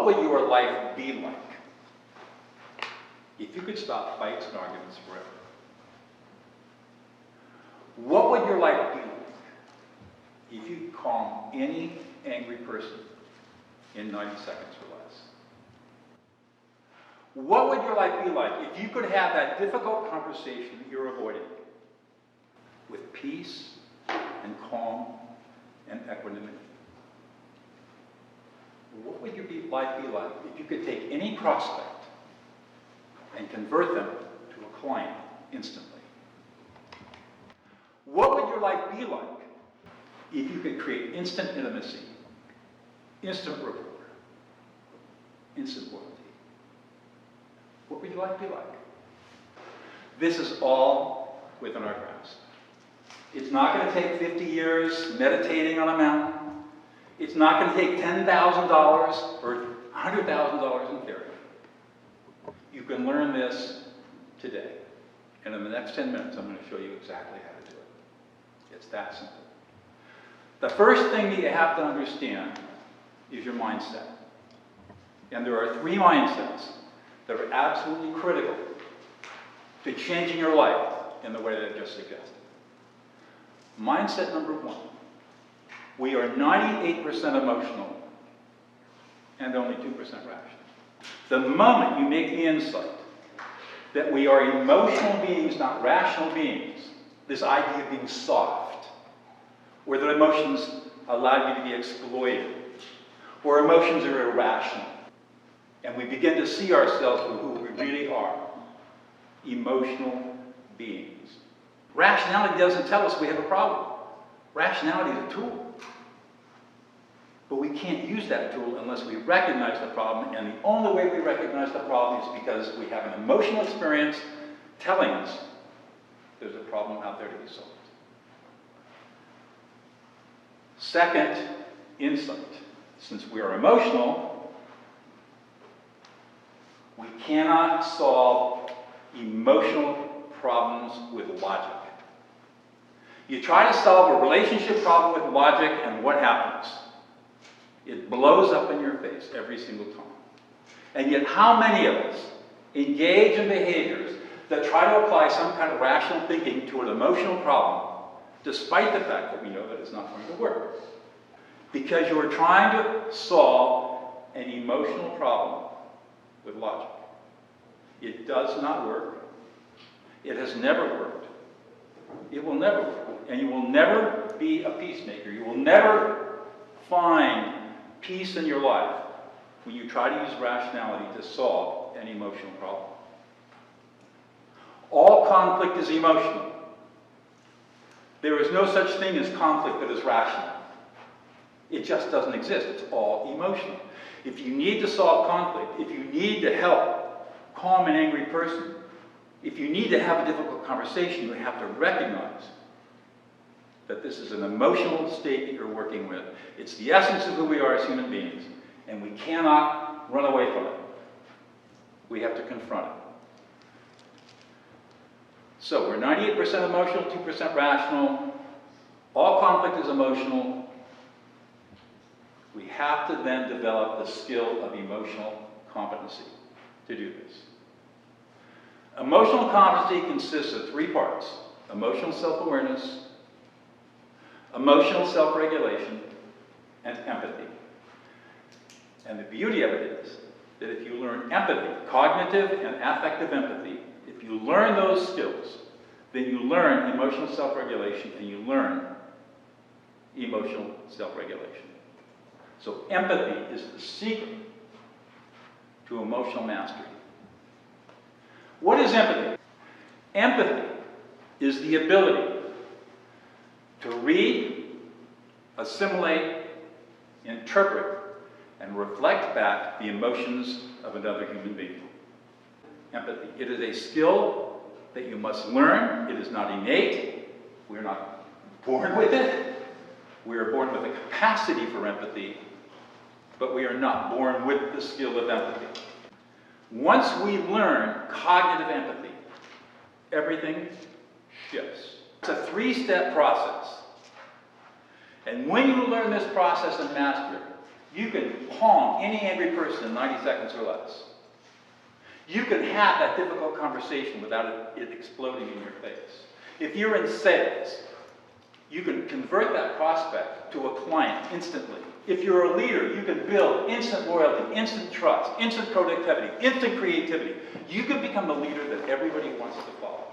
would your life be like if you could stop fights and arguments forever? What would your life be like if you could calm any angry person in 90 seconds or less? What would your life be like if you could have that difficult conversation that you're avoiding with peace and calm and equanimity? What would your life be like if you could take any prospect and convert them to a client instantly? What would your life be like if you could create instant intimacy, instant rapport, instant loyalty? What would your life be like? This is all within our grasp. It's not going to take 50 years meditating on a mountain. It's not going to take $10,000 or $100,000 in therapy. You can learn this today. And in the next 10 minutes, I'm going to show you exactly how to do it. It's that simple. The first thing that you have to understand is your mindset. And there are 3 mindsets that are absolutely critical to changing your life in the way that I just suggested. Mindset number 1. We are 98% emotional and only 2% rational. The moment you make the insight that we are emotional beings, not rational beings, this idea of being soft, or that emotions allow you to be exploited, or emotions are irrational, and we begin to see ourselves for who we really are, emotional beings. Rationality doesn't tell us we have a problem. Rationality is a tool. But we can't use that tool unless we recognize the problem, and the only way we recognize the problem is because we have an emotional experience telling us there's a problem out there to be solved. Second insight. Since we are emotional, we cannot solve emotional problems with logic. You try to solve a relationship problem with logic, and what happens? It blows up in your face every single time. And yet, how many of us engage in behaviors that try to apply some kind of rational thinking to an emotional problem, despite the fact that we know that it's not going to work? Because you are trying to solve an emotional problem with logic. It does not work. It has never worked. It will never work. And you will never be a peacemaker. You will never find peace in your life when you try to use rationality to solve an emotional problem. All conflict is emotional. There is no such thing as conflict that is rational. It just doesn't exist. It's all emotional. If you need to solve conflict, if you need to help calm an angry person, if you need to have a difficult conversation, you have to recognize that this is an emotional state that you're working with. It's the essence of who we are as human beings, and we cannot run away from it. We have to confront it. So we're 98% emotional, 2% rational. All conflict is emotional. We have to then develop the skill of emotional competency to do this. Emotional competency consists of 3 parts: emotional self-awareness, emotional self-regulation, and empathy. And the beauty of it is that if you learn empathy, cognitive and affective empathy, if you learn those skills, then you learn emotional self-regulation and you learn emotional self-regulation. So empathy is the secret to emotional mastery. What is empathy? Empathy is the ability to read, assimilate, interpret, and reflect back the emotions of another human being. Empathy. It is a skill that you must learn. It is not innate. We're not born with it. We are born with a capacity for empathy, but we are not born with the skill of empathy. Once we learn cognitive empathy, everything shifts. It's a 3-step process. And when you learn this process and master it, You can calm any angry person in 90 seconds or less. You can have that difficult conversation without it exploding in your face. If you're in sales, you can convert that prospect to a client instantly. If you're a leader, you can build instant loyalty, instant trust, instant productivity, instant creativity. You can become the leader that everybody wants to follow.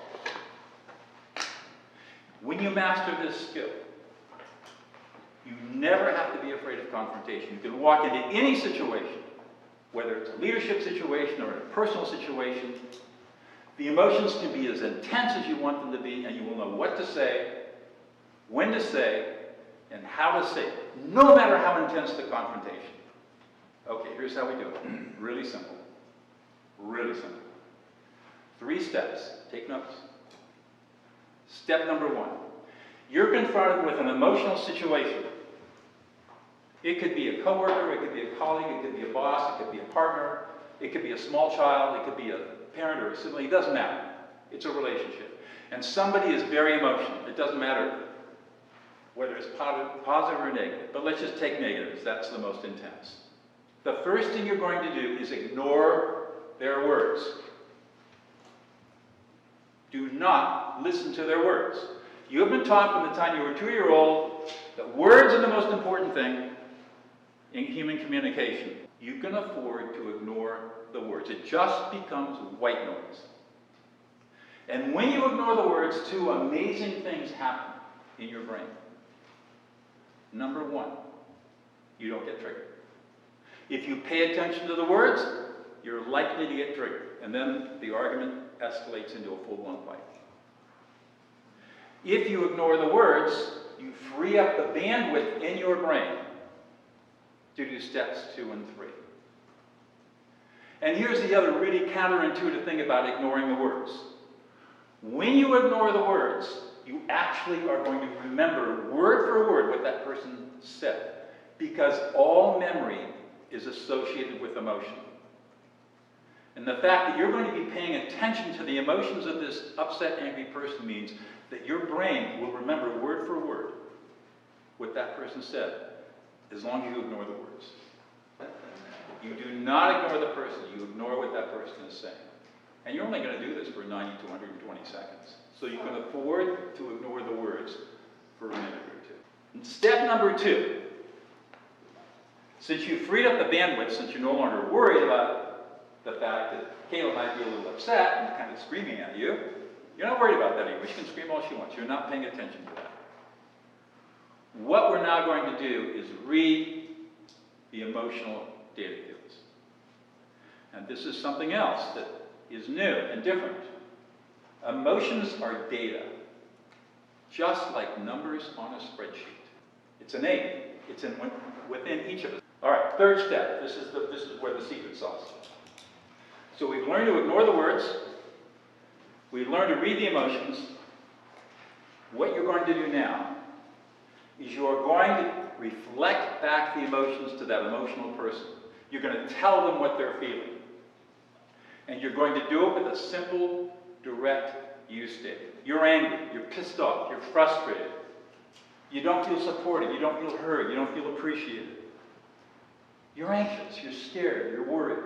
When you master this skill, you never have to be afraid of confrontation. You can walk into any situation, whether it's a leadership situation or a personal situation. The emotions can be as intense as you want them to be, and you will know what to say, when to say, and how to say it, no matter how intense the confrontation. Okay, here's how we do it. Really simple. Really simple. 3 steps. Take notes. Step number 1. You're confronted with an emotional situation. It could be a coworker, it could be a colleague, it could be a boss, it could be a partner, it could be a small child, it could be a parent or a sibling. It doesn't matter. It's a relationship. And somebody is very emotional. It doesn't matter whether it's positive or negative. But let's just take negatives. That's the most intense. The first thing you're going to do is ignore their words. Do not listen to their words. You have been taught from the time you were a 2-year-old that words are the most important thing in human communication. You can afford to ignore the words. It just becomes white noise. And when you ignore the words, 2 amazing things happen in your brain. Number 1, you don't get triggered. If you pay attention to the words, you're likely to get triggered. And then the argument escalates into a full-blown fight. If you ignore the words, you free up the bandwidth in your brain to do steps 2 and 3. And here's the other really counterintuitive thing about ignoring the words. When you ignore the words, you actually are going to remember word for word what that person said, because all memory is associated with emotion. And the fact that you're going to be paying attention to the emotions of this upset, angry person means that your brain will remember word for word what that person said, as long as you ignore the words. You do not ignore the person, you ignore what that person is saying. And you're only going to do this for 90 to 120 seconds. So you can afford to ignore the words for a minute or 2. And step number 2, since you've freed up the bandwidth, since you're no longer worried about the fact that Kayla might be a little upset and kind of screaming at you, you're not worried about that anymore. She can scream all she wants. You're not paying attention to that. What we're now going to do is read the emotional data fields. And this is something else that is new and different. Emotions are data, just like numbers on a spreadsheet. It's innate. It's within each of us. All right, third step. This is where the secret sauce is. So we've learned to ignore the words. We've learned to read the emotions. What you're going to do now is you're going to reflect back the emotions to that emotional person. You're going to tell them what they're feeling. And you're going to do it with a simple, direct use statement. You're angry, you're pissed off, you're frustrated. You don't feel supported, you don't feel heard, you don't feel appreciated. You're anxious, you're scared, you're worried.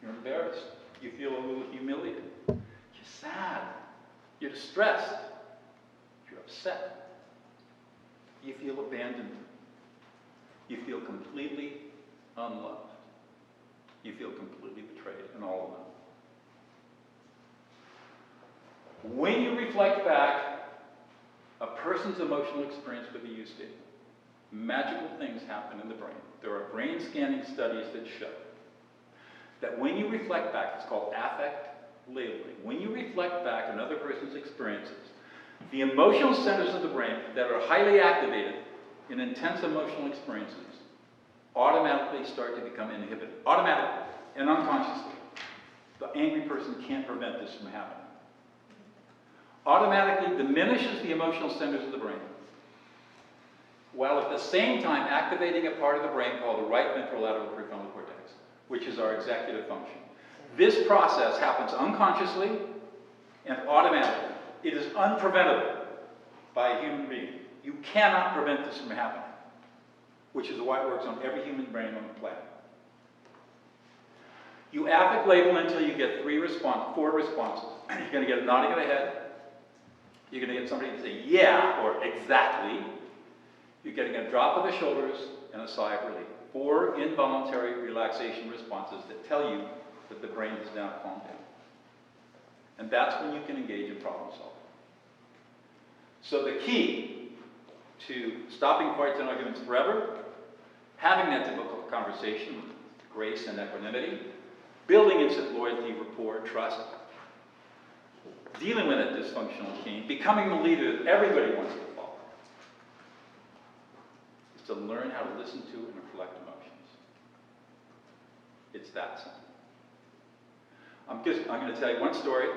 You're embarrassed, you feel a little humiliated. You're sad, you're distressed, you're upset. You feel abandoned. You feel completely unloved. You feel completely betrayed and all alone. When you reflect back a person's emotional experience with a use statement, magical things happen in the brain. There are brain scanning studies that show that when you reflect back, it's called affect labeling. When you reflect back another person's experiences, the emotional centers of the brain that are highly activated in intense emotional experiences automatically start to become inhibited. Automatically and unconsciously. The angry person can't prevent this from happening. Automatically diminishes the emotional centers of the brain, while at the same time activating a part of the brain called the right ventrolateral prefrontal cortex, which is our executive function. This process happens unconsciously and automatically. It is unpreventable by a human being. You cannot prevent this from happening. which is why it works on every human brain on the planet. You affect label until you get four responses. You're going to get a nodding of the head. You're going to get somebody to say, yeah, or exactly. You're getting a drop of the shoulders and a sigh of relief. 4 involuntary relaxation responses that tell you that the brain is now calmed down. And that's when you can engage in problem solving. So the key to stopping fights and arguments forever, having that difficult conversation with grace and equanimity, building instant loyalty, rapport, trust, dealing with that dysfunctional team, becoming the leader that everybody wants to follow, is to learn how to listen to and reflect emotions. It's that simple. I'm going to tell you one story,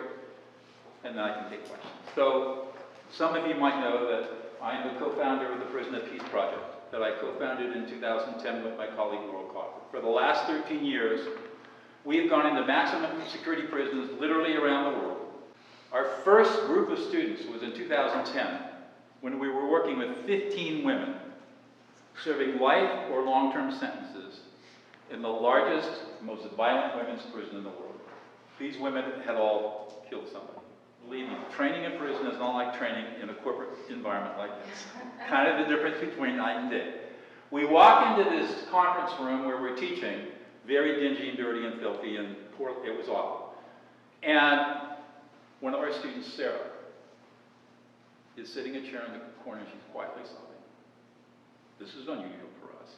and then I can take questions. So, some of you might know that I'm the co-founder of the Prison of Peace Project, that I co-founded in 2010 with my colleague Noll. For the last 13 years, we have gone into maximum security prisons literally around the world. Our first group of students was in 2010, when we were working with 15 women serving life or long-term sentences in the largest, most violent women's prison in the world. These women had all killed somebody. Believe me, training in prison is not like training in a corporate environment like this. Kind of the difference between night and day. We walk into this conference room where we're teaching, very dingy and dirty and filthy and poor, it was awful. And one of our students, Sarah, is sitting in a chair in the corner and she's quietly sobbing. This is unusual for us.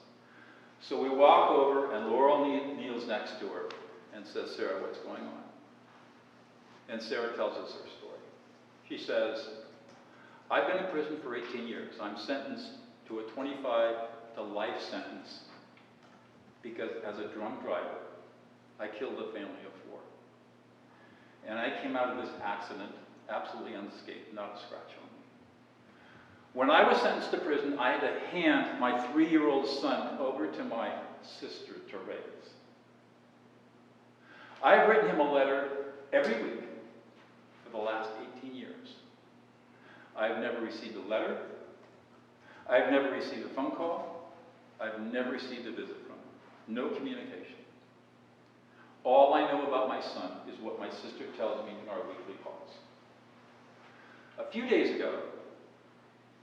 So we walk over and Laurel kneels next to her and says, Sarah, what's going on? And Sarah tells us her story. She says, I've been in prison for 18 years. I'm sentenced to a 25 to life sentence because as a drunk driver, I killed a family of 4. And I came out of this accident absolutely unscathed, not a scratch on me. When I was sentenced to prison, I had to hand my 3-year-old son over to my sister to raise. I've written him a letter every week for the last 18 years. I've never received a letter. I've never received a phone call. I've never received a visit from him. No communication. All I know about my son is what my sister tells me in our weekly calls. A few days ago,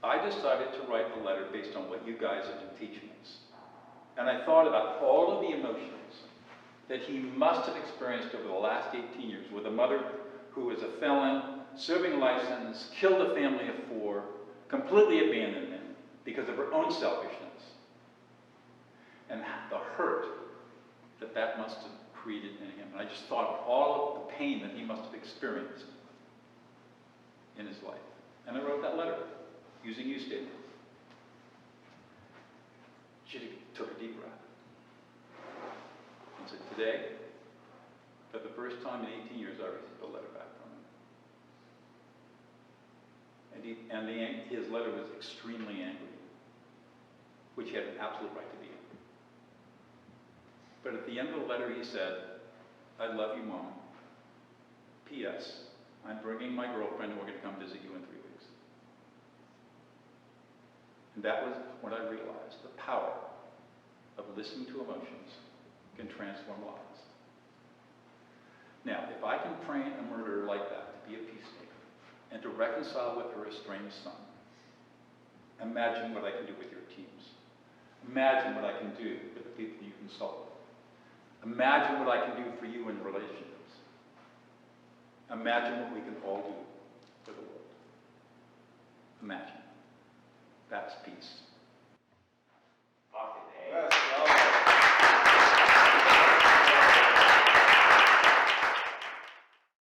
I decided to write a letter based on what you guys have been teaching us. And I thought about all of the emotions that he must have experienced over the last 18 years with a mother who was a felon, serving a life sentence, killed a family of 4, completely abandoned him because of her own selfishness. And the hurt that that must have created in him. And I just thought of all of the pain that he must have experienced in his life. And I wrote that letter using you statements. She took a deep breath and said, today, for the first time in 18 years, I received a letter back from him. And his letter was extremely angry, which he had an absolute right to be angry. But at the end of the letter, he said, I love you, Mom. P.S. I'm bringing my girlfriend and we're going to come visit you in 3 weeks. And that was when I realized the power of listening to emotions can transform lives. Now, if I can train a murderer like that to be a peacemaker and to reconcile with her estranged son, imagine what I can do with your teams. Imagine what I can do with the people you consult with. Imagine what I can do for you in relationships. Imagine what we can all do for the world. Imagine. That's peace.